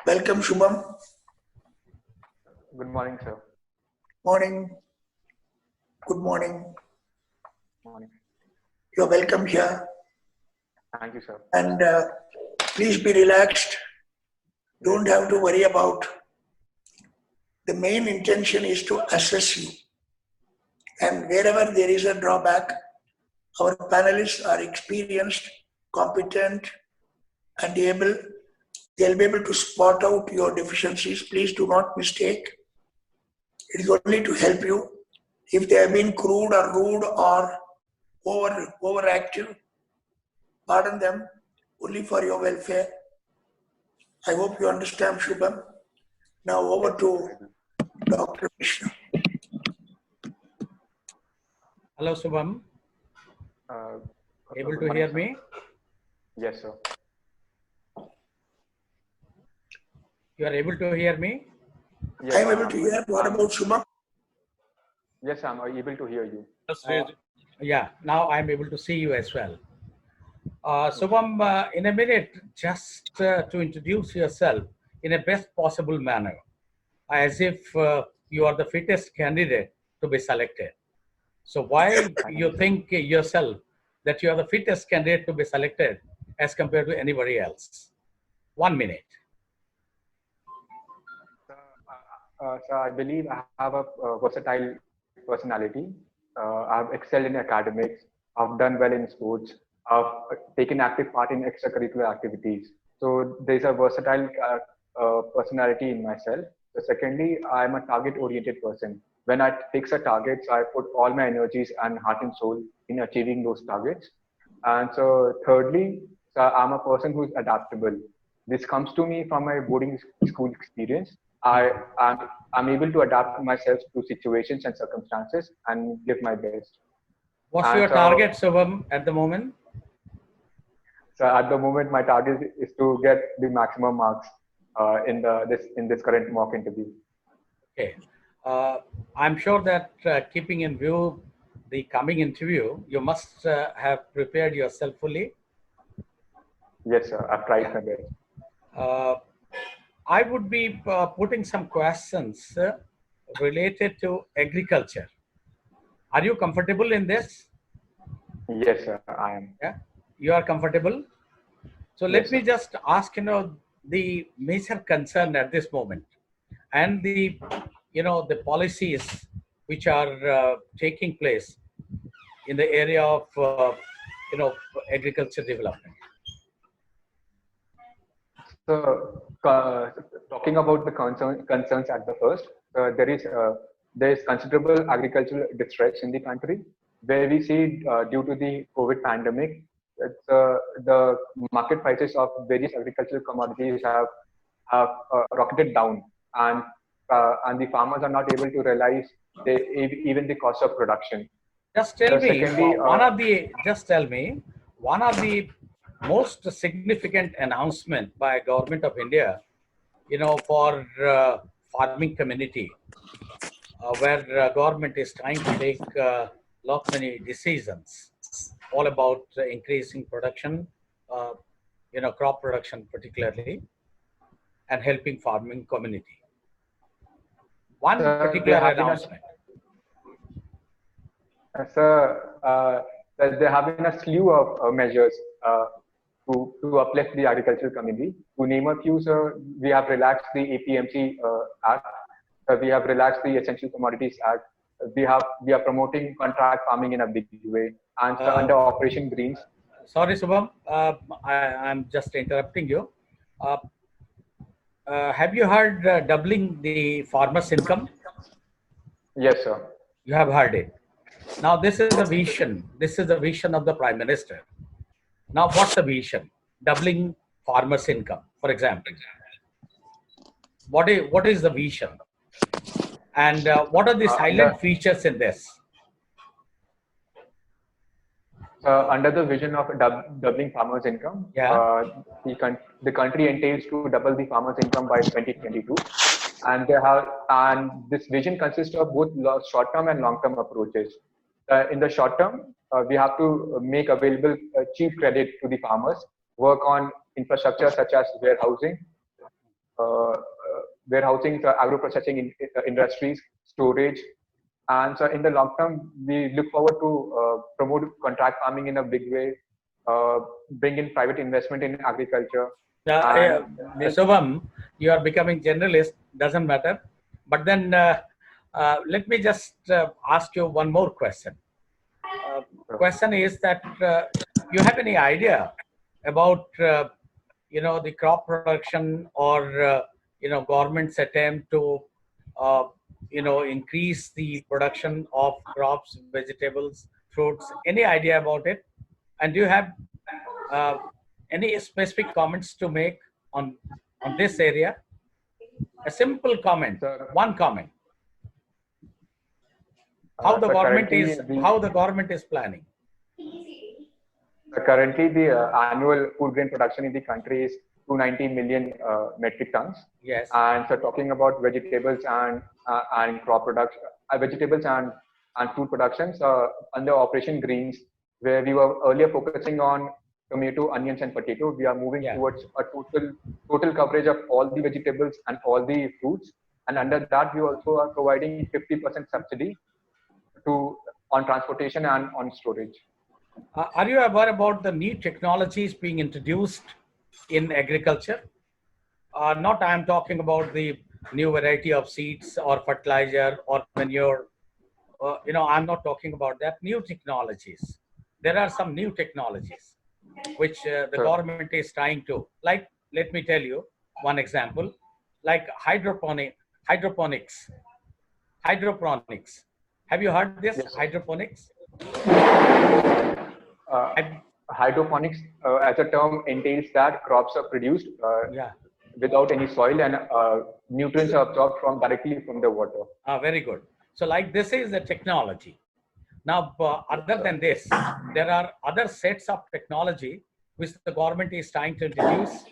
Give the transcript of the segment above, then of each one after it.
Welcome, Shubham. Good morning, sir. Morning. Good morning. Morning. You're welcome here. Thank you, sir. And please be relaxed. Don't have to worry about. The main intention is to assess you. And wherever there is a drawback, our panelists are experienced, competent, and able. They'll be able to spot out your deficiencies. Please do not mistake. It is only to help you. If they have been crude or rude or overactive, pardon them, only for your welfare. I hope you understand, Shubham. Now over to Dr. Vishnu. Hello, Shubham. Able to Good hear morning, me? Yes, sir. You are able to hear me? Yes, I am able to hear. What about Shubham? Yes, I'm able to hear you. Yeah, now I'm able to see you as well. Shubham, in a minute, just to introduce yourself in a best possible manner, as if you are the fittest candidate to be selected. So why you think yourself that you are the fittest candidate to be selected as compared to anybody else? 1 minute. So I believe I have a versatile personality. I've excelled in academics. I've done well in sports. I've taken active part in extracurricular activities. So there's a versatile personality in myself. So secondly, I'm a target-oriented person. When I fix a target, so I put all my energies and heart and soul in achieving those targets. And so thirdly, so I'm a person who's adaptable. This comes to me from my boarding school experience. I'm able to adapt myself to situations and circumstances and give my best. What's And your so- target, Shubham, at the moment? So at the moment, my target is to get the maximum marks in this current mock interview. Okay. I'm sure that keeping in view the coming interview, you must have prepared yourself fully. Yes, sir. I've tried my best. I would be putting some questions related to agriculture. Are you comfortable in this? Yes, sir. I am. Yeah, you are comfortable. So let Yes, me sir. just ask, the major concern at this moment and the policies which are taking place in the area of agriculture development. So, talking about the concerns at the first, there is considerable agricultural distress in the country, where we see due to the COVID pandemic, the market prices of various agricultural commodities have rocketed down, and the farmers are not able to realize even the cost of production. Just tell me, Secondly, just tell me, one of the most significant announcement by Government of India, for farming community, where government is trying to take lot many decisions, all about increasing production, crop production particularly, and helping farming community. One particular announcement. There have been a slew of measures to uplift the agricultural community. To name a few, sir, we have relaxed the APMC Act. We have relaxed the Essential Commodities Act. We are promoting contract farming in a big way. And under Operation Greens. Sorry, Shubham, I'm just interrupting you. Have you heard doubling the farmer's income? Yes, sir. You have heard it. Now, this is a vision. This is the vision of the Prime Minister. Now, what's the vision? Doubling farmers' income, for example. What is the vision? And what are the silent features in this? Under the vision of doubling farmers' income, the country entails to double the farmers' income by 2022. And this vision consists of both short-term and long-term approaches. In the short term, we have to make available cheap credit to the farmers, work on infrastructure such as warehousing, warehousing, agro-processing industries, storage. And so in the long term, we look forward to promote contract farming in a big way, bring in private investment in agriculture. Shubham, you are becoming generalist, doesn't matter. But then let me just ask you one more question. Question is that you have any idea about the crop production or government's attempt to increase the production of crops, vegetables, fruits? Any idea about it? And do you have any specific comments to make on this area? A simple comment, one comment. How the government is planning? Currently, the annual food grain production in the country is 290 million metric tons. Yes. And so, talking about vegetables and crop production, vegetables and food productions under Operation Greens, where we were earlier focusing on tomato, onions, and potato, we are moving towards a total coverage of all the vegetables and all the fruits. And under that, we also are providing 50% subsidy on transportation and on storage. Are you aware about the new technologies being introduced in agriculture? Not I am talking about the new variety of seeds or fertilizer or manure. I'm not talking about that. New technologies. There are some new technologies which the government is trying to, like, let me tell you one example, like hydroponics. Have you heard this? Yes, hydroponics? Hydroponics as a term entails that crops are produced without any soil and nutrients are absorbed directly from the water. Very good. So like this is the technology. Now, other than this, there are other sets of technology which the government is trying to introduce.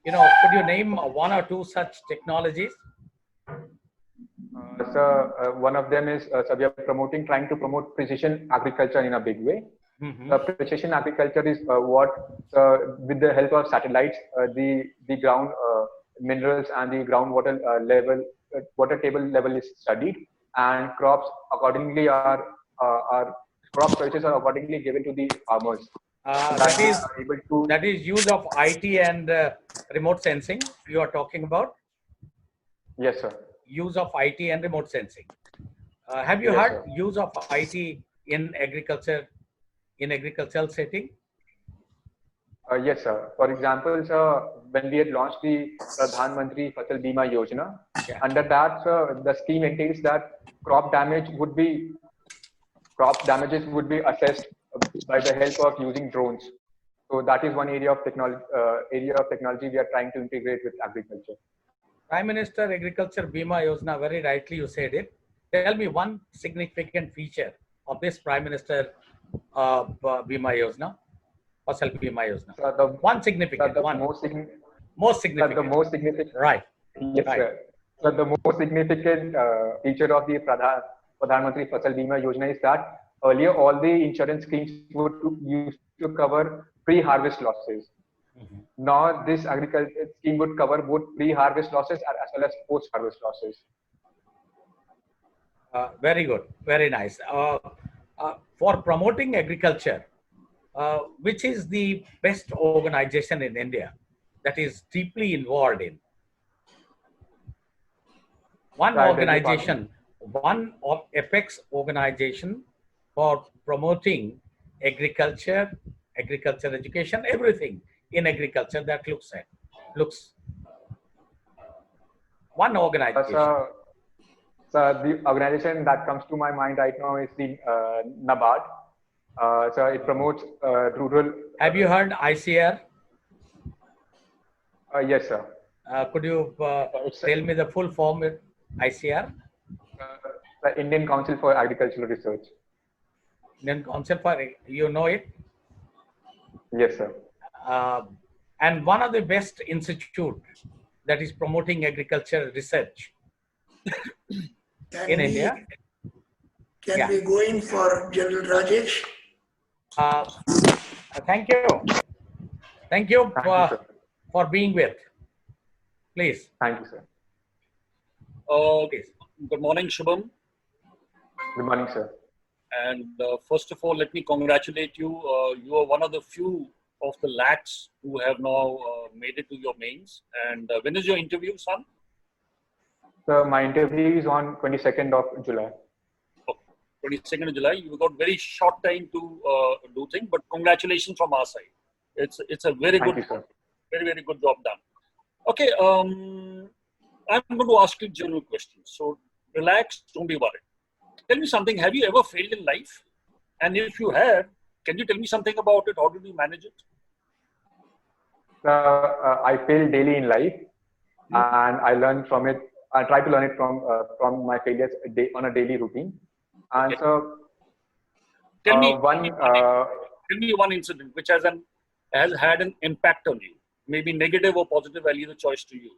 Could you name one or two such technologies? One of them is we are trying to promote precision agriculture in a big way. Mm-hmm. Precision agriculture is what, with the help of satellites, the ground minerals and the groundwater water table level is studied, and crops accordingly crop choices are accordingly given to the farmers. That is use of IT and remote sensing you are talking about? Yes, sir. Use of IT and remote sensing. Have you heard use of IT in agriculture, in agricultural setting? Yes, sir. For example, sir, when we had launched the Pradhan Mantri Fasal Bima Yojana, under that, sir, the scheme entails that crop damages would be assessed by the help of using drones. So that is one area of technology we are trying to integrate with agriculture. Prime Minister Agriculture Bima Yojana, very rightly you said it. Tell me one significant feature of this Prime Minister Bima Yojana, Fasal Bima Yojana. Most significant. Right. Yes, right. Sir. So the most significant feature of the Pradhan Mantri Fasal Bima Yojana is that earlier all the insurance schemes used to cover pre-harvest losses. Mm-hmm. Now this agriculture scheme would cover both pre-harvest losses as well as post-harvest losses. Very good, very nice. For promoting agriculture, which is the best organization in India that is deeply involved in? One organization, one of apex organization for promoting agriculture education, everything in agriculture that looks one organization. So the organization that comes to my mind right now is the NABARD. So it promotes rural. Have you heard ICR? Yes, sir. Could you tell me the full form of ICR? The Indian Council for Agricultural Research. Indian Council for, you know it? Yes, sir. And one of the best institute that is promoting agricultural research in India. Can we go in for General Rajesh? Thank you. Thank you for being with. Please. Thank you, sir. Okay. Good morning, Shubham. Good morning, sir. And first of all, let me congratulate you. You are one of the few of the lakhs who have now made it to your mains. And when is your interview, son? So my interview is on 22nd of July. 22nd of July. You've got very short time to do things, but congratulations from our side. It's a very Thank good, you, sir. very good job done. Okay. I'm going to ask you general questions. So relax, don't be worried. Tell me something. Have you ever failed in life? And if you have, can you tell me something about it? How did you manage it? I fail daily in life, and I learn from it. I try to learn it from my failures on a daily routine. And Okay. so, Tell me one incident which has had an impact on you, maybe negative or positive. I'll leave the choice to you.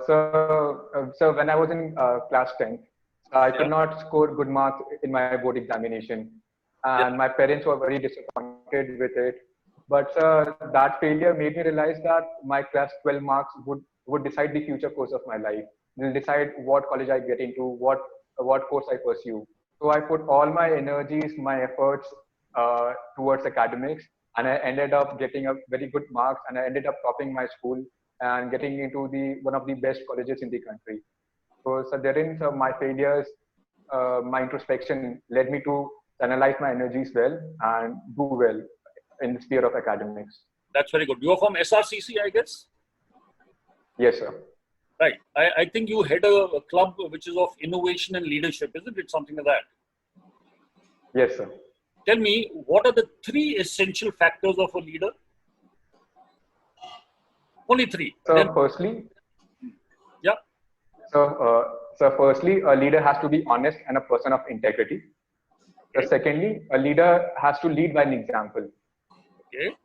So when I was in class 10th, I could not score good marks in my board examination, and my parents were very disappointed with it. But that failure made me realize that my class 12 marks would decide the future course of my life. Will decide what college I get into, what course I pursue. So I put all my energies, my efforts towards academics, and I ended up getting a very good marks, and I ended up topping my school and getting into one of the best colleges in the country. So therein, so my failures, my introspection led me to analyze my energies well and do well in the sphere of academics. That's very good. You are from SRCC, I guess? Yes, sir. Right. I think you head a club which is of innovation and leadership, isn't it? Something like that. Yes, sir. Tell me, what are the 3 essential factors of a leader? Only 3. So firstly, yeah. So firstly, a leader has to be honest and a person of integrity. Okay. So secondly, a leader has to lead by an example. Okay.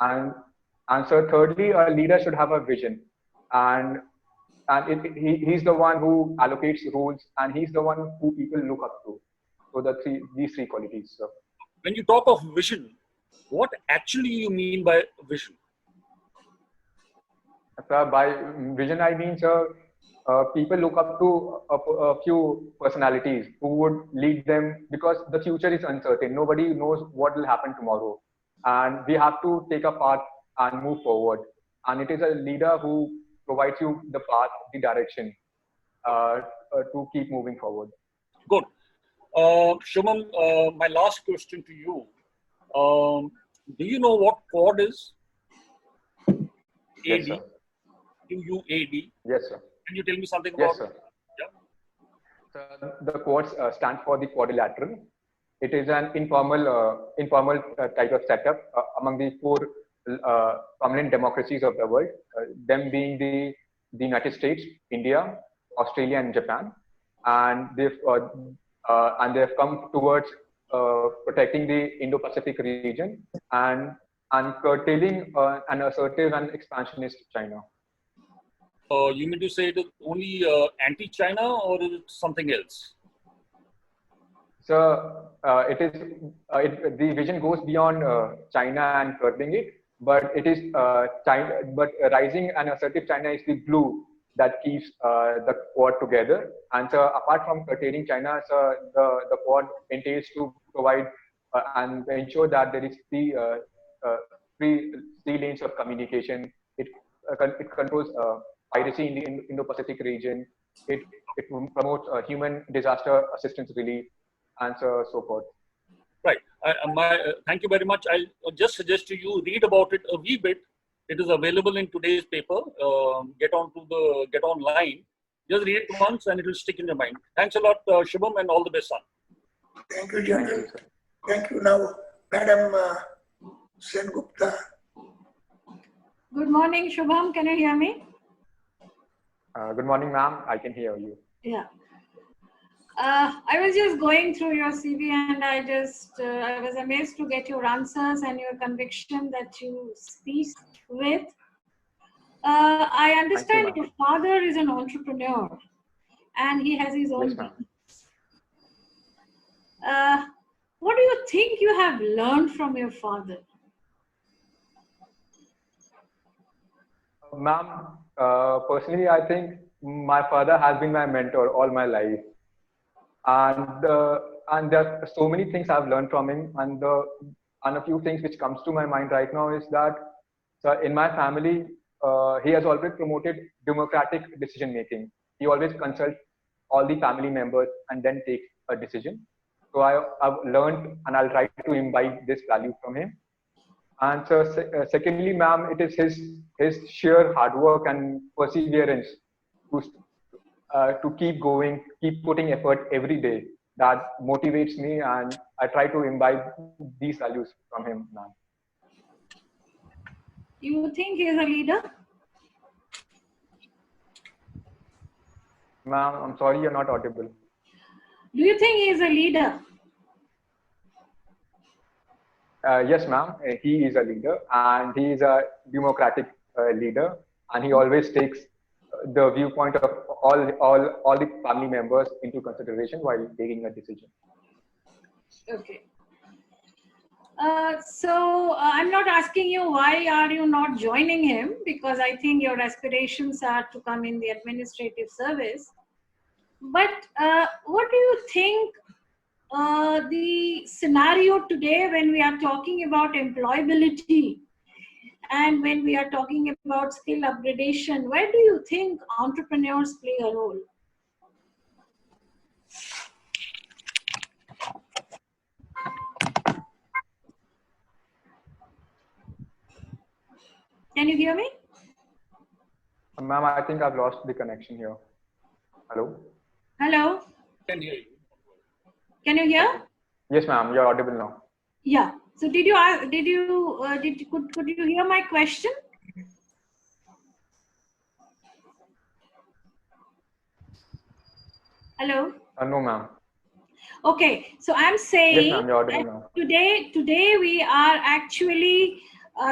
And so thirdly, a leader should have a vision, and he's the one who allocates rules, and he's the one who people look up to. So these three qualities. So. When you talk of vision, what actually you mean by vision? By vision, I mean, people look up to a few personalities who would lead them, because the future is uncertain. Nobody knows what will happen tomorrow. And we have to take a path and move forward. And it is a leader who provides you the path, the direction to keep moving forward. Good. Shubham, my last question to you. Do you know what quad is? Yes, AD. sir. QUAD. Yes, sir. Can you tell me something about it? Yes, sir. Yeah. So the quads stand for the quadrilateral. It is an informal type of setup among the 4 prominent democracies of the world, them being the United States, India, Australia, and Japan. And they've come towards protecting the Indo-Pacific region and curtailing an assertive and expansionist China. You mean to say it is only anti-China, or is it something else? So the vision goes beyond China and curbing it, but it is China. But rising and assertive China is the glue that keeps the quad together. And so, apart from curtailing China, so the quad entails to provide and ensure that there is three lanes of communication. It controls piracy in the Indo-Pacific region. It promotes human disaster assistance relief, and so forth. Right. Thank you very much. I'll just suggest to you read about it a wee bit. It is available in today's paper. Get online. Just read it once, and it will stick in your mind. Thanks a lot, Shubham, and all the best, son. Thank you, General. Thank you. Now, Madam Sengupta. Good morning, Shubham. Can you hear me? Good morning, ma'am. I can hear you. Yeah. I was just going through your CV, and I was amazed to get your answers and your conviction that you speak with. I understand your father is an entrepreneur, and he has his own business. What do you think you have learned from your father? Ma'am, personally, I think my father has been my mentor all my life, and there are so many things I've learned from him. And a few things which comes to my mind right now is that, so in my family, he has always promoted democratic decision making. He always consults all the family members and then takes a decision. So I've learned, and I'll try to imbibe this value from him. And so, secondly, ma'am, it is his sheer hard work and perseverance to to keep going, keep putting effort every day that motivates me, and I try to imbibe these values from him, ma'am. You think he is a leader? Ma'am, I'm sorry, you're not audible. Do you think he is a leader? Yes, ma'am. He is a leader, and he is a democratic leader, and he always takes the viewpoint of all the family members into consideration while taking a decision. Okay. I'm not asking you why are you not joining him, because I think your aspirations are to come in the administrative service. But what do you think the scenario today when we are talking about employability and when we are talking about skill upgradation, where do you think entrepreneurs play a role? Can you hear me? Ma'am, I think I've lost the connection here. Hello? Hello? Can hear you. Can you hear? Yes, ma'am, you're audible now. Yeah. So could you hear my question? Hello? No, ma'am. Okay. So I'm saying Yes, ma'am, you're audible now. today we are actually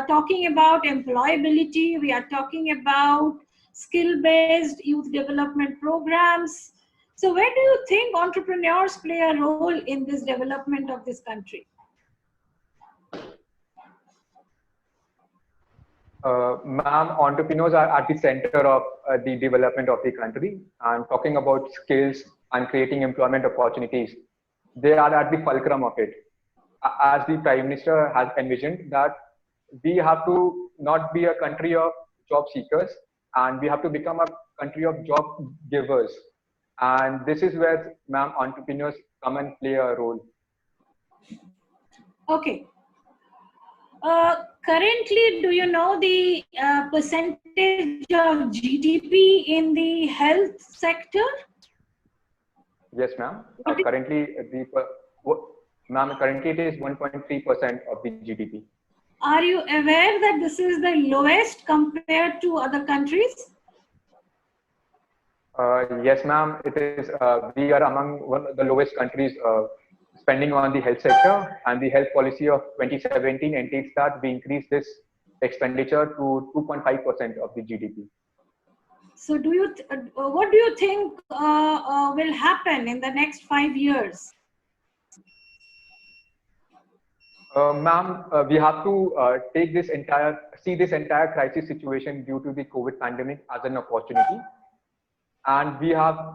talking about employability. We are talking about skill-based youth development programs. So where do you think entrepreneurs play a role in this development of this country? Ma'am, entrepreneurs are at the center of the development of the country, and talking about skills and creating employment opportunities, they are at the fulcrum of it. As the Prime Minister has envisioned, that we have to not be a country of job seekers, and we have to become a country of job givers. And this is where, ma'am, entrepreneurs come and play a role. Okay. Currently, do you know the percentage of GDP in the health sector? Yes, ma'am. Currently, currently it is 1.3% of the GDP. Are you aware that this is the lowest compared to other countries? Yes, ma'am. It is. We are among one of the lowest countries spending on the health sector, and the health policy of 2017 entails that we increase this expenditure to 2.5% of the GDP. So, what do you think will happen in the next 5 years? Ma'am, we have to see this entire crisis situation due to the COVID pandemic as an opportunity, and we have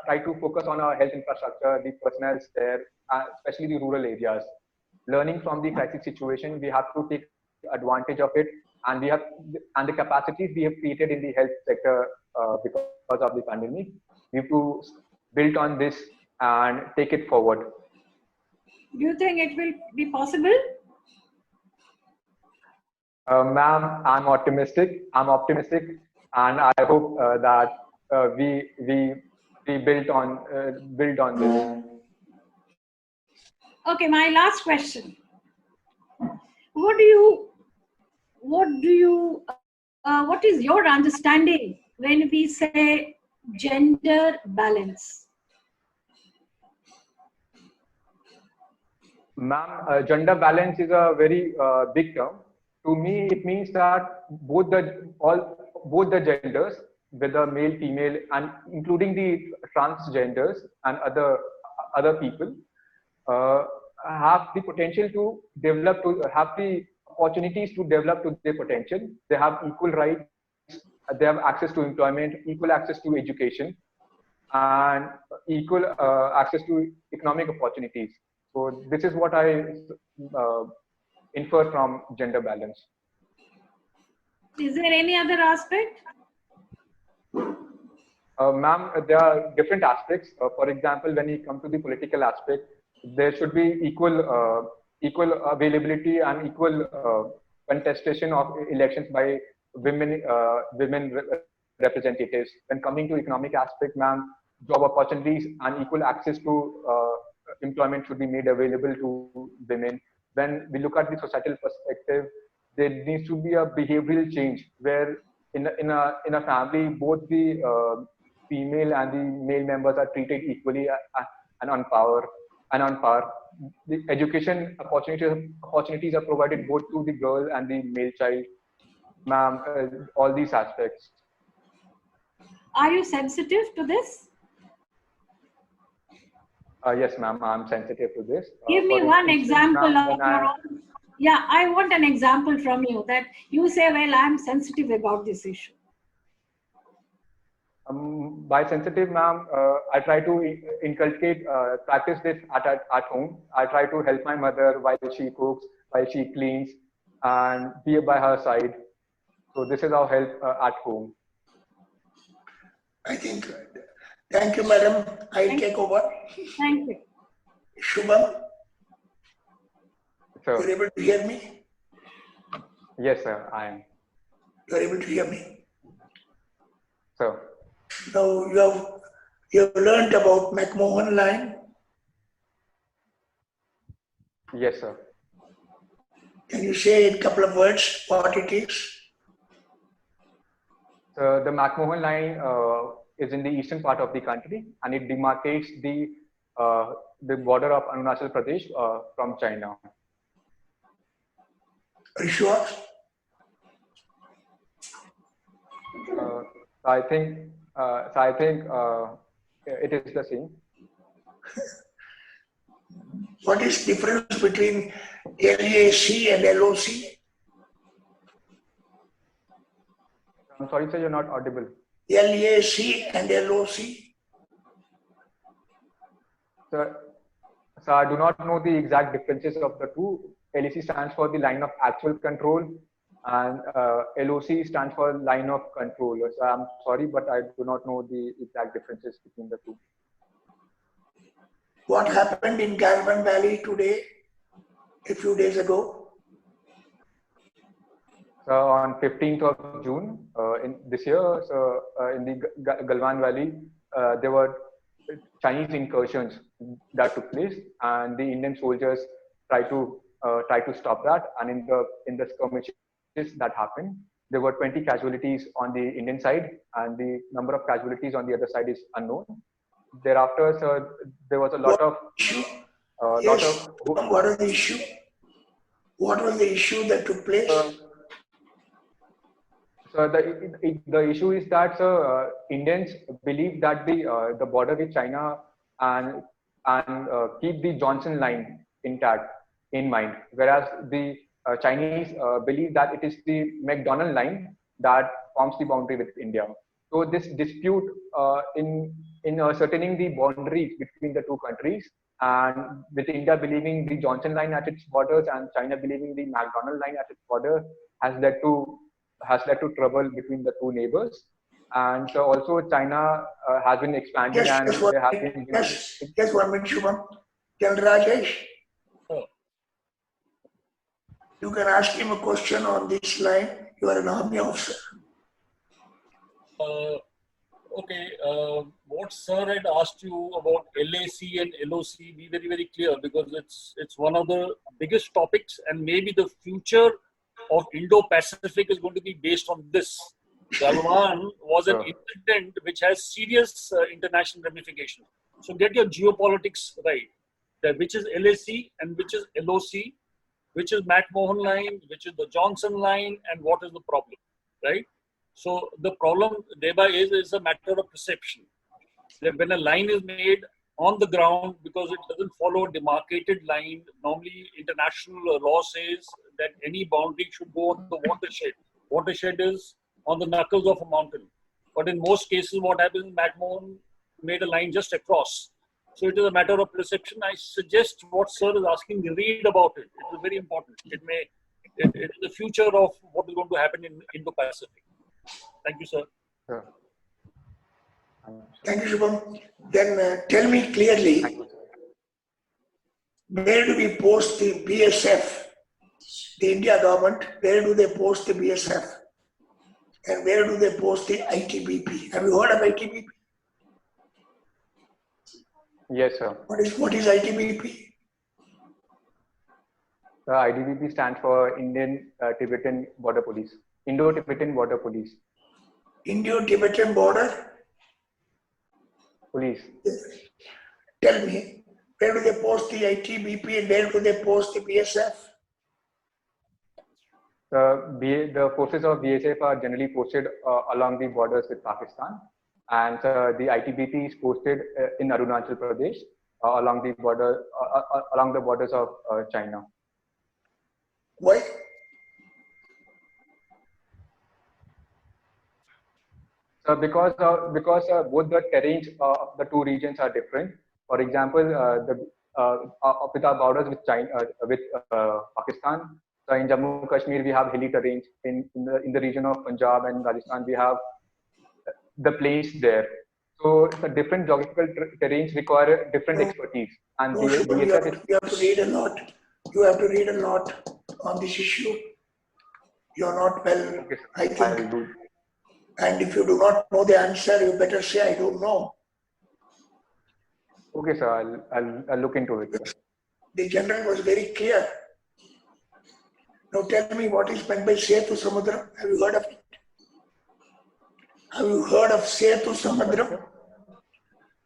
tried to focus on our health infrastructure, the personnel there, especially the rural areas. Learning from the crisis situation, we have to take advantage of it, and the capacities we have created in the health sector because of the pandemic. We have to build on this and take it forward. Do you think it will be possible? Ma'am, I'm optimistic, and I hope that we build on this. Okay, my last question. What is your understanding when we say gender balance? Ma'am, gender balance is a very big term. To me, it means that both the genders, whether male, female, and including the transgenders and other people, have the potential to develop, to have the opportunities to develop to their potential. They have equal rights. They have access to employment, equal access to education, and equal access to economic opportunities. So this is what I infer from gender balance. Is there any other aspect? Ma'am, there are different aspects. For example, when you come to the political aspect, there should be equal availability and equal contestation of elections by women representatives. When coming to economic aspect, ma'am, job opportunities and equal access to employment should be made available to women. When we look at the societal perspective, there needs to be a behavioral change where in a family, both the female and the male members are treated equally and on par. The education opportunities are provided both to the girl and the male child. Ma'am, all these aspects. Are you sensitive to this? Yes, ma'am, I'm sensitive to this. Give me For one instance, example ma'am, of when your own. Yeah, I want an example from you that you say, well, I'm sensitive about this issue. By sensitive, ma'am, I try to inculcate, practice this at home. I try to help my mother while she cooks, while she cleans, and be by her side. So this is our help at home. I think. Thank you, madam. I'll take over. Thank you. Shubham, So you're able to hear me? yes, sir, I am. You're able to hear me. So Now you have learned about McMahon line. yes, sir. Can you say in a couple of words what it is? So the McMahon line is in the eastern part of the country, and it demarcates the border of Arunachal Pradesh from China. Are you sure? I think it is the same. What is difference between LAC and LOC? I'm sorry, sir, you're not audible. LAC and LOC? So I do not know the exact differences of the two. LAC stands for the line of actual control, and LOC stands for line of control. So I'm sorry, but I do not know the exact differences between the two. What happened in Galvan Valley today, a few days ago? So on 15th of June in this year, so in the Galwan Valley, there were Chinese incursions that took place, and the Indian soldiers tried to stop that. And in the skirmishes that happened, there were 20 casualties on the Indian side, and the number of casualties on the other side is unknown. Thereafter, so there was a lot of Yes. What was the issue? What was the issue that took place? So the issue is that Indians believe that the border with China and keep the Johnson line intact in mind, whereas the Chinese believe that it is the McDonald line that forms the boundary with India. So this dispute in ascertaining the boundaries between the two countries, and with India believing the Johnson line at its borders and China believing the McDonald line at its border, has led to trouble between the two neighbors. And so also China has been expanding, and there have been Yes, 1 minute, Shubham. Tell Rajesh. Oh. You can ask him a question on this line. You are an army officer. Okay, what sir had asked you about LAC and LOC, be very, very clear, because it's one of the biggest topics, and maybe the future of Indo-Pacific is going to be based on this. Galwan was an incident which has serious international ramifications. So get your geopolitics right. Which is LAC and which is LOC, which is McMahon line, which is the Johnson line, and what is the problem, right? So the problem thereby is a matter of perception. That when a line is made, on the ground because it doesn't follow a demarcated line. Normally, international law says that any boundary should go on the watershed. Watershed is on the knuckles of a mountain. But in most cases, what happens, McMahon made a line just across. So it is a matter of perception. I suggest what sir is asking, read about it. It is very important. It is the future of what is going to happen in Indo-Pacific. Thank you, sir. Sure. Thank you, Shubham. Then tell me clearly, Thank you, sir. where do we post the BSF? The India government, where do they post the BSF? And where do they post the ITBP? Have you heard of ITBP? Yes, sir. What is ITBP? The ITBP stands for Indian Tibetan Border Police. Indo-Tibetan Border Police. Indo-Tibetan border? Police. Tell me, where do they post the ITBP and where do they post the BSF? The forces of BSF are generally posted along the borders with Pakistan, and the ITBP is posted in Arunachal Pradesh along the borders of China. Why? Because both the terrains of the two regions are different. For example, with our borders with China, with Pakistan. So in Jammu Kashmir, we have hilly terrains. In the region of Punjab and Rajasthan, we have the plains there. So the different geographical terrains require different expertise. And No, Shubham, you have to read a lot. You have to read a lot on this issue. You are not well, okay, I I'll think. do. And if you do not know the answer, you better say, I don't know. Okay, sir. I'll look into it. Sir. The general was very clear. Now tell me what is meant by Setu Samudram. Have you heard of it? Have you heard of Setu Samudram?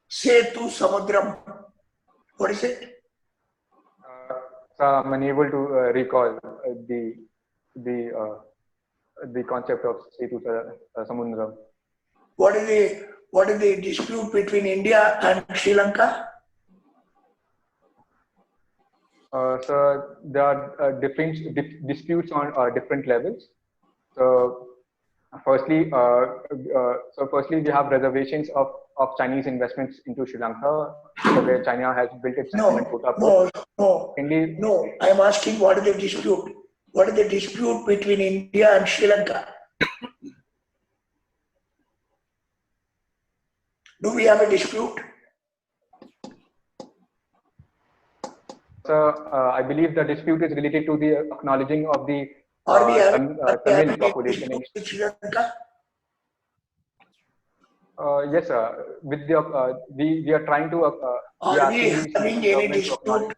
Setu Samudram. What is it? So I'm unable to recall the concept of Setu Samudram. What is the dispute between India and Sri Lanka? So there are different disputes on different levels. So firstly, we have reservations of Chinese investments into Sri Lanka, where China has built its Kota port. No. I am asking what is the dispute? What is the dispute between India and Sri Lanka? Do we have a dispute? So I believe the dispute is related to the acknowledging of the Are we having Tamil a population. dispute with Sri Lanka? Yes, sir. With the we are trying to. Are we having any dispute?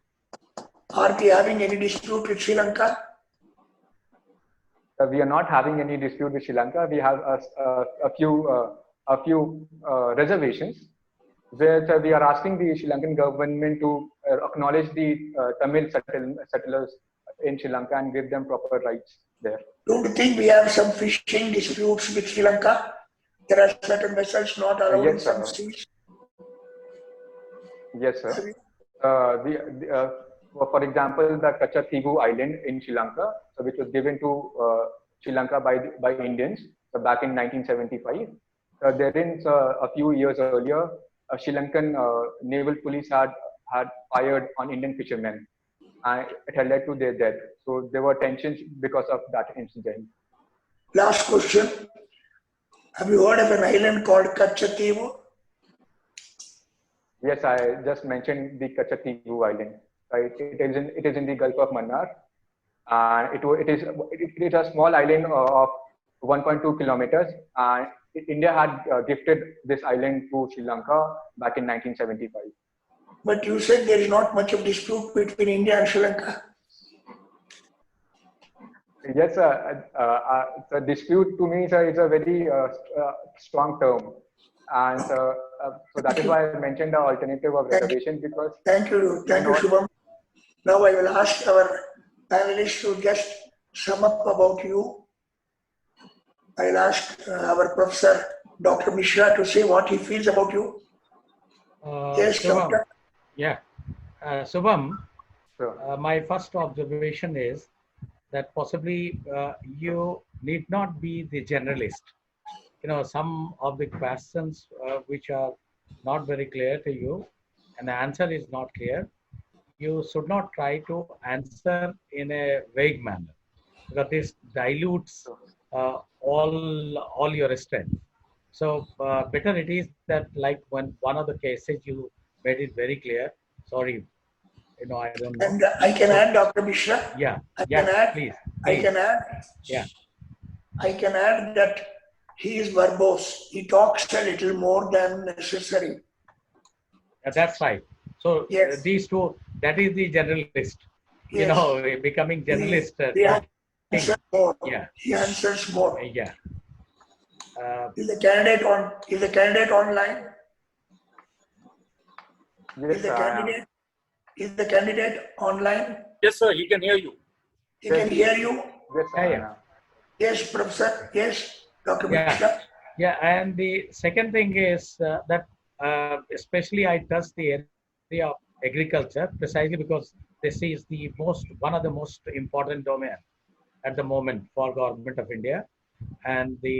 Are we having any dispute with Sri Lanka? We are not having any dispute with Sri Lanka. We have a few reservations, where we are asking the Sri Lankan government to acknowledge the Tamil settlers in Sri Lanka and give them proper rights there. Don't you think we have some fishing disputes with Sri Lanka? There are certain vessels not allowed in some seas. Yes, sir. For example, the Kachatibu Island in Sri Lanka, so which was given to Sri Lanka by Indians back in 1975. Therein, a few years earlier, Sri Lankan naval police had fired on Indian fishermen, and it had led to their death. So there were tensions because of that incident. Last question. Have you heard of an island called Kachatibu? Yes, I just mentioned the Kachatibu Island. Right, it is in the Gulf of Mannar. It is a small island of 1.2 kilometers. And India had gifted this island to Sri Lanka back in 1975. But you said there is not much of dispute between India and Sri Lanka. Yes, the dispute to me, sir, is a very strong term. And so that is why I mentioned the alternative of reservation, because... Thank you, Shubham. Now I will ask our panelists to just sum up about you. I will ask our professor, Dr. Mishra, to say what he feels about you. Yes, Shubham. doctor. Yeah. Shubham, So, my first observation is that possibly you need not be the generalist. Some of the questions which are not very clear to you and the answer is not clear, you should not try to answer in a vague manner because this dilutes all your strength. So better it is that like when one of the cases you made it very clear. Sorry, I don't know. And I can So, add, Dr. Mishra. yeah, I yeah, can add. please, I please. can add. Yeah. I can add that he is verbose. He talks a little more than necessary. That's right. So Yes. these two, that is the generalist. Yes. Becoming generalist. He answers more. Yeah. He answers more. Yeah. Is the candidate on? Is the candidate online? yes, Is the I am. candidate? Is the candidate online? Yes, sir. He can hear you. He can hear you. Yes, I Yeah, am. Yes, Professor. Yes, Dr. Yeah. Mishra. Yeah, and the second thing is that especially I touch the area of agriculture precisely because this is one of the most important domain at the moment for government of India, and the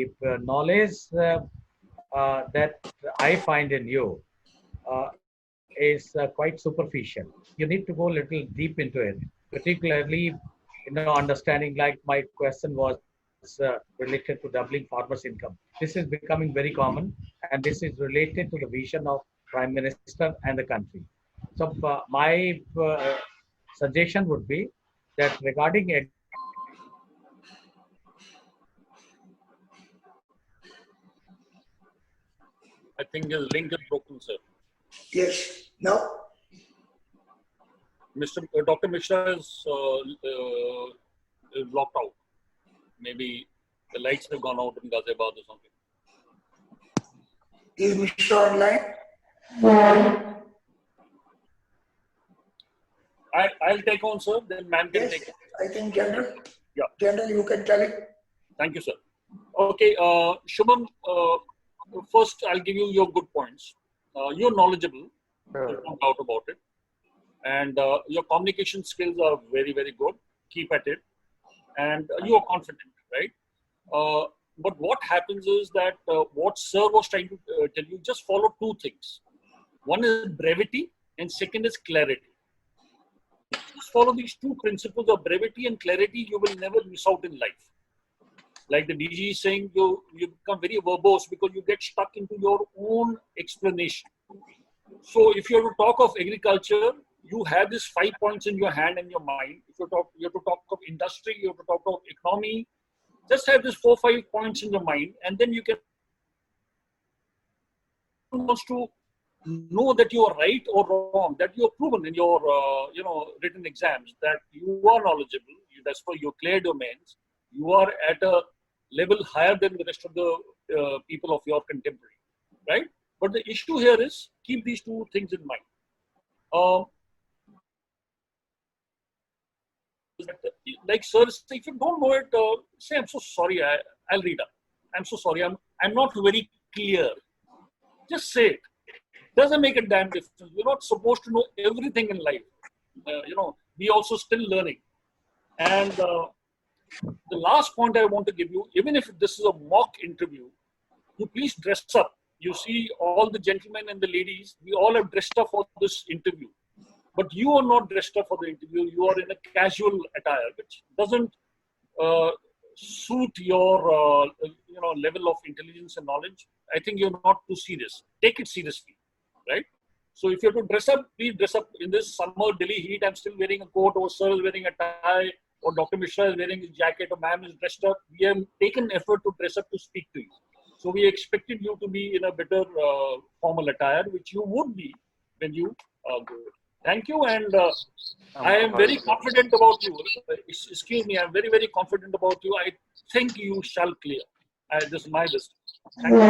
knowledge that I find in you is quite superficial. You need to go a little deep into it, particularly understanding. Like my question was related to doubling farmers' income. This is becoming very common, and this is related to the vision of Prime Minister and the country. So my suggestion would be that regarding I think his link is broken, sir. Yes. No. Dr. Mishra is locked out. Maybe the lights have gone out in Ghaziabad or something. Is Mishra online? I'll take on, sir. Then man can Yes. take it. I think General. Yeah. General, you can tell it. Thank you, sir. Okay, Shubham, first I'll give you your good points. You're knowledgeable, there's no doubt about it. And your communication skills are very, very good. Keep at it. And you are confident, right? But what happens is that what Sir was trying to tell you, just follow two things. One is brevity and second is clarity. Just follow these two principles of brevity and clarity, you will never miss out in life. Like the DG is saying, you become very verbose because you get stuck into your own explanation. So if you have to talk of agriculture, you have these 5 points in your hand and your mind. If you have to talk of industry, you have to talk of economy. Just have these 4 or 5 points in your mind, and then you can wants to know that you are right or wrong, that you are proven in your written exams, that you are knowledgeable, that's why you clear domains, you are at a level higher than the rest of the people of your contemporary, right? But the issue here is keep these two things in mind. Like sir, if you don't know it, say I'm so sorry. I'll read up. I'm so sorry. I'm not very clear. Just say it. Doesn't make a damn difference. You're not supposed to know everything in life. We also still learning. And the last point I want to give you, even if this is a mock interview, you please dress up. You see all the gentlemen and the ladies, we all have dressed up for this interview. But you are not dressed up for the interview. You are in a casual attire, which doesn't suit your level of intelligence and knowledge. I think you're not too serious. Take it seriously, right? So if you have to dress up, please dress up. In this summer Delhi heat, I'm still wearing a coat, or sir is wearing a tie, or Dr. Mishra is wearing his jacket, or ma'am is dressed up. We have taken effort to dress up to speak to you. So we expected you to be in a better formal attire, which you would be when you go. Thank you, and I am very confident about you. Excuse me, I'm very, very confident about you. I think you shall clear. This is my wisdom. Thank you.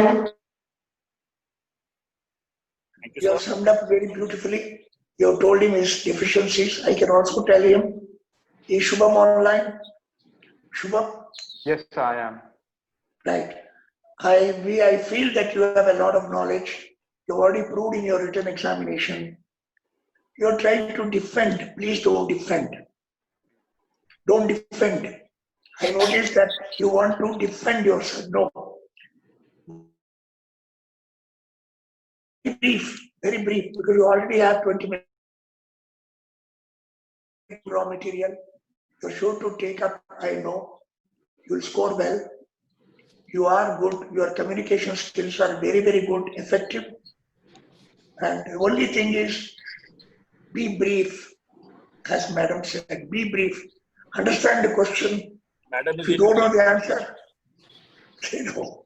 Thank you, You have sir. summed up very beautifully. You have told him his deficiencies. I can also tell him. Is Shubham online? Shubham? Yes, I am. Right. I feel that you have a lot of knowledge. You've already proved in your written examination. You're trying to defend. Please don't defend. Don't defend. I noticed that you want to defend yourself. No. Very brief, because you already have 20 minutes raw material. You're sure to take up, I know. You'll score well. You are good. Your communication skills are very, very good, effective. And the only thing is, be brief, as Madam said, be brief. Understand the question. Madam If is you don't know the answer, say no.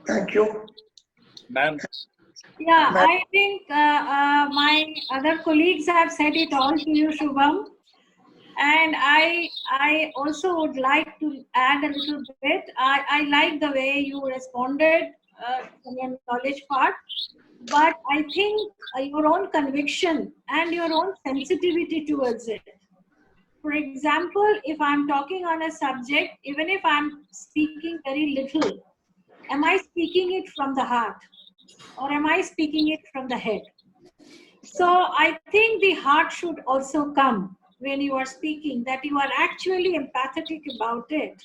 Thank you. ma'am. Yeah, I think my other colleagues have said it all to you, Shubham. And I also would like to add a little bit. I like the way you responded from your knowledge part, but I think your own conviction and your own sensitivity towards it. For example, if I'm talking on a subject, even if I'm speaking very little, am I speaking it from the heart or am I speaking it from the head? So I think the heart should also come when you are speaking, that you are actually empathetic about it.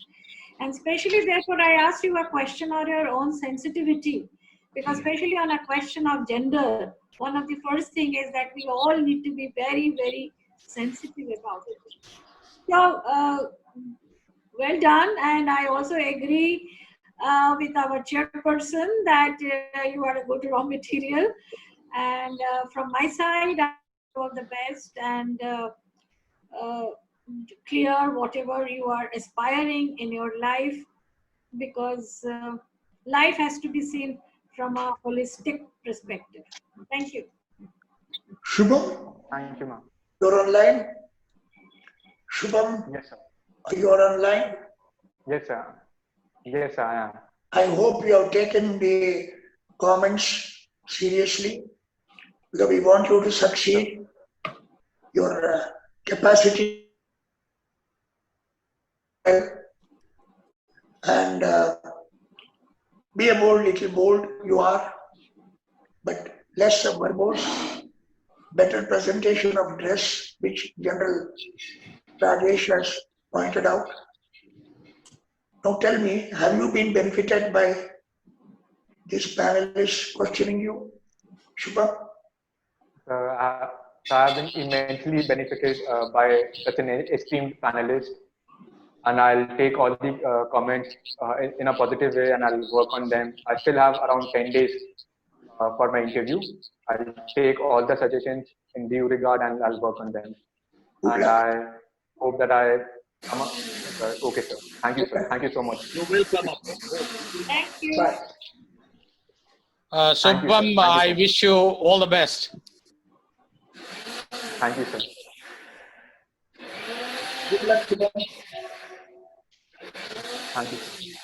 And especially therefore I asked you a question on your own sensitivity, because especially on a question of gender, one of the first thing is that we all need to be very, very sensitive about it. So, well done. And I also agree with our chairperson that you are a good raw material. And from my side, I wish you all the best and clear whatever you are aspiring in your life, because life has to be seen from a holistic perspective. Thank you. Shubham, Thank you, ma'am. you're online? Shubham, Yes, sir. you're online? Yes, sir. Yes, I am. I hope you have taken the comments seriously, because we want you to succeed. Your capacity and be a little bold you are, but less of verbose, better presentation of dress, which General Rajesh has pointed out. Now tell me, have you been benefited by this panelist questioning you, Shubham? So I have been immensely benefited by such an esteemed panelist, and I'll take all the comments in a positive way and I'll work on them. I still have around 10 days for my interview. I'll take all the suggestions in due regard and I'll work on them. And I hope that I come up. Okay, sir. Thank you, sir. Thank you so much. You will come up. Thank you. Bye. Thank you, sir. Shubham, I wish you all the best. Thank you, sir. Good luck, Shubham. Thank you, sir.